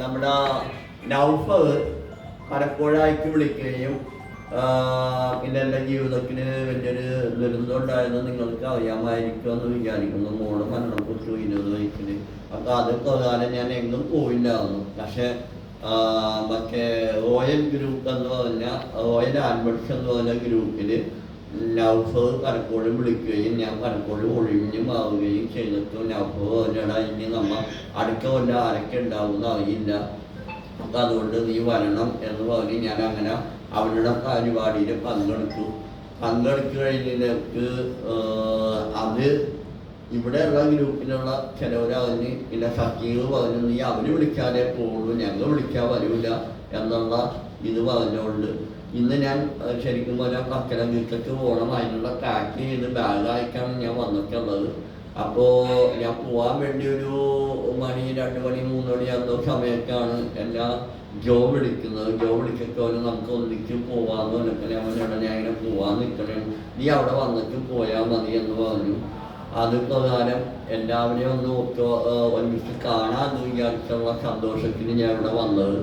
നമ്മുടെ നൗഫർ പലപ്പോഴായിട്ട് വിളിക്കുകയും പിന്നെ എൻ്റെ ജീവിതത്തിന് വലിയൊരു ദുരന്തം ഉണ്ടായെന്ന് നിങ്ങൾക്ക് അറിയാമായിരിക്കുമെന്ന് വിചാരിക്കുന്നു. മോള് മരണപ്പെട്ടു 20 വയസ്സിൽ. അപ്പോൾ അത് പ്രകാരം ഞാൻ എങ്ങും പോയില്ലായിരുന്നു. പക്ഷേ മറ്റേ റോയൽ ഗ്രൂപ്പ് എന്ന് പറഞ്ഞ റോയൽ ആൽബർട്ട്സ് എന്ന് പറഞ്ഞ ഗ്രൂപ്പിൽ നൗഫർ പലപ്പോഴും വിളിക്കുകയും ഞാൻ പലപ്പോഴും ഒഴിഞ്ഞു മാറുകയും ചെയ്തിട്ടു. നൗഫർ പറഞ്ഞാൽ ഇനി നമ്മ അടുത്ത കൊല്ലം ആരൊക്കെ ഉണ്ടാവുമെന്ന് അറിയില്ല, അപ്പം അതുകൊണ്ട് നീ വരണം എന്ന് പറഞ്ഞ് ഞാൻ അങ്ങനെ അവരുടെ പരിപാടിയിൽ പങ്കെടുത്തു കഴിഞ്ഞിട്ട് അത് ഇവിടെയുള്ള ഗ്രൂപ്പിലുള്ള ചിലവരറിഞ്ഞ് പിന്നെ സക്കീർ പറഞ്ഞു നീ അവർ വിളിക്കാതെ പോകുള്ളൂ, ഞങ്ങൾ വിളിക്കാൻ വരില്ല എന്നുള്ള ഇത് പറഞ്ഞുകൊണ്ട് ഇന്ന് ഞാൻ ശരിക്കും പറഞ്ഞാൽ കക്കലങ്ങീട്ടക്ക് പോകണം. അതിനുള്ള പാക്ക് ചെയ്ത് ബാഗ് അയക്കാണ് ഞാൻ വന്നിട്ടുള്ളത്. അപ്പോൾ ഞാൻ പോകാൻ വേണ്ടി ഒരു മണി 2 മണി 3 മണി എന്തോ സമയത്താണ് എന്നെ ജോ വിളിച്ചിട്ട് നമുക്ക് ഒന്നിച്ച് പോവാന്ന് പറഞ്ഞപ്പോൾ അവനോട് ഞാൻ ഇങ്ങനെ പോവാൻ നിൽക്കണേ, നീ അവിടെ വന്നിട്ട് പോയാൽ മതി എന്ന് പറഞ്ഞു. അത് പ്രകാരം എല്ലാവരെയും ഒന്ന് ഒരുമിച്ച് കാണാമെന്ന് വിചാരിച്ചുള്ള സന്തോഷത്തിന് ഞാൻ ഇവിടെ വന്നത്.